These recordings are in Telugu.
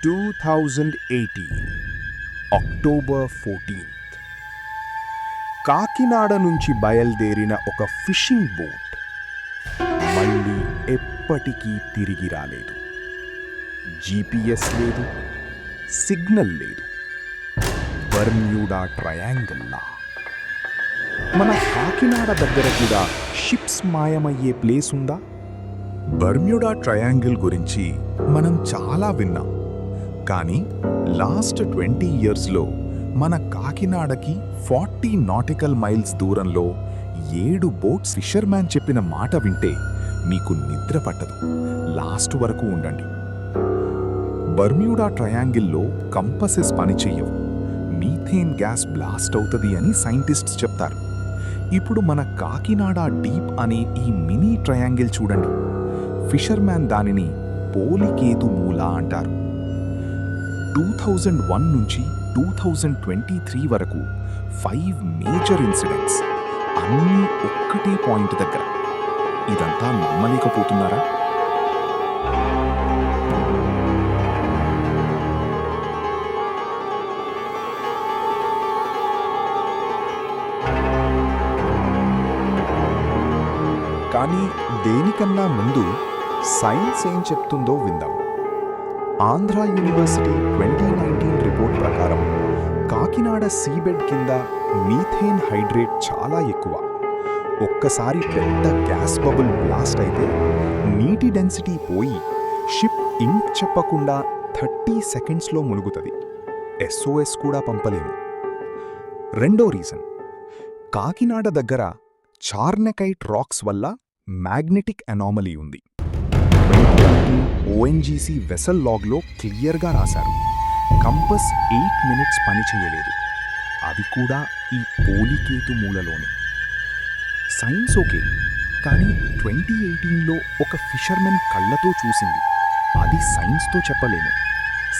2018 అక్టోబర్ 14th కాకినాడ నుంచి బయలుదేరిన ఒక ఫిషింగ్ బోట్ మళ్ళీ ఎప్పటికీ తిరిగి రాలేదు. జీపీఎస్ లేదు, సిగ్నల్ లేదు. బర్మ్యూడా ట్రయాంగిల్లా. మన కాకినాడ దగ్గర కూడా షిప్స్ మాయమయ్యే ప్లేస్ ఉందా? బర్మ్యూడా ట్రయాంగిల్ గురించి మనం చాలా విన్నాం, కానీ లాస్ట్ 20 ఇయర్స్లో మన కాకినాడకి 40 నాటికల్ మైల్స్ దూరంలో 7 బోట్స్ ఫిషర్మ్యాన్ చెప్పిన మాట వింటే మీకు నిద్ర పట్టదు. లాస్ట్ వరకు ఉండండి. బర్మ్యూడా ట్రయాంగిల్లో కంపసెస్ పనిచెయ్యవు. మీథేన్ గ్యాస్ బ్లాస్ట్ అవుతుంది అని సైంటిస్ట్స్ చెప్తారు. ఇప్పుడు మన కాకినాడ డీప్ అనే ఈ మినీ ట్రయాంగిల్ చూడండి. ఫిషర్మ్యాన్ దానిని పోలికేతు మూల అంటారు. 2001 నుంచి 2023 వరకు 5 మేజర్ ఇన్సిడెంట్స్, అన్నీ ఒక్కటే పాయింట్ దగ్గర. ఇదంతా నమ్మలేకపోతున్నారా? కానీ దేనికన్నా ముందు సైన్స్ ఏం చెప్తుందో విందాం. ఆంధ్ర యూనివర్సిటీ 2019 రిపోర్ట్ ప్రకారం కాకినాడ సీబెడ్ కింద మీథేన్ హైడ్రేట్ చాలా ఎక్కువ. ఒక్కసారి పెద్ద గ్యాస్ బబుల్ బ్లాస్ట్ అయితే నీటి డెన్సిటీ పోయి షిప్ ఇంక్ చెప్పకుండా 30 సెకండ్స్లో మునుగుతుంది. SOS కూడా పంపలేము. రెండో రీజన్, కాకినాడ దగ్గర చార్నెకైట్ రాక్స్ వల్ల మ్యాగ్నెటిక్ అనామలీ ఉంది. ONGC వెసల్ లాగ్లో క్లియర్గా రాశారు. కంపస్ 8 మినిట్స్ పనిచేయలేదు. అవి కూడా ఈ పోలికేతు మూలలోనే. సైన్స్ ఓకే, కానీ 2018లో ఒక ఫిషర్మెన్ కళ్ళతో చూసింది. అది సైన్స్తో చెప్పలేము.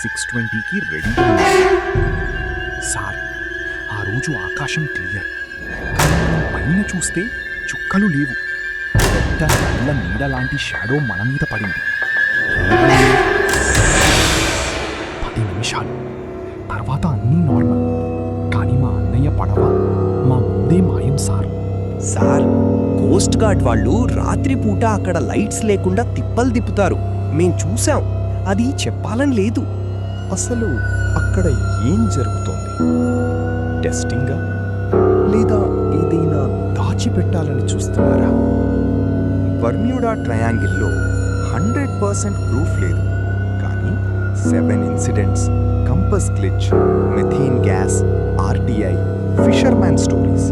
6:20కి రెడీగా ఉంది. సార్, ఆ రోజు ఆకాశం క్లియర్, కానీ పైన చూస్తే చుక్కలు లేవు. పెద్ద నల్ల నీడ లాంటి షాడో మన మీద పడింది. 10 నిమిషాలు తర్వాత అన్నీ నార్మల్. కానీ మా అన్నయ్య పడవ మా ముందే మాయం సార్. కోస్ట్ గార్డ్ వాళ్ళు రాత్రిపూట అక్కడ లైట్స్ లేకుండా తిప్పలు తిప్పుతారు. మేం చూసాం. అది చెప్పాలని లేదు. అసలు అక్కడ ఏం జరుగుతోంది? టెస్టింగా, లేదా ఏదైనా దాచిపెట్టాలని చూస్తున్నారా? బర్మ్యూడా ట్రయాంగిల్లో 100% ప్రూఫ్ లేదు, కానీ 7 incidents, compass glitch, methane gas, RTI, fisherman stories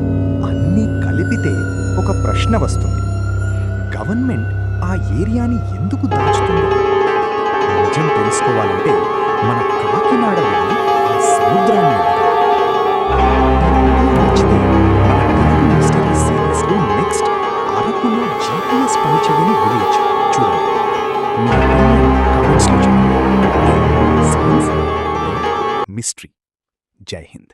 అన్నీ కలిపితే ఒక ప్రశ్న వస్తుంది. గవర్నమెంట్ ఆ ఏరియాని ఎందుకు దాచుతుందో? నిజం తెలుసుకోవాలంటే మన కాకినాడ వెళ్ళి ఆ సముద్రాన్ని నచ్చితే మన తెలుగు మిస్టరీ సిరీస్లో నెక్స్ట్ అరకులో GPS పనిచేయని విలేజ్ చూడండి. మీ కామెంట్స్లో చెప్పండి. Science mystery. జై హింద్.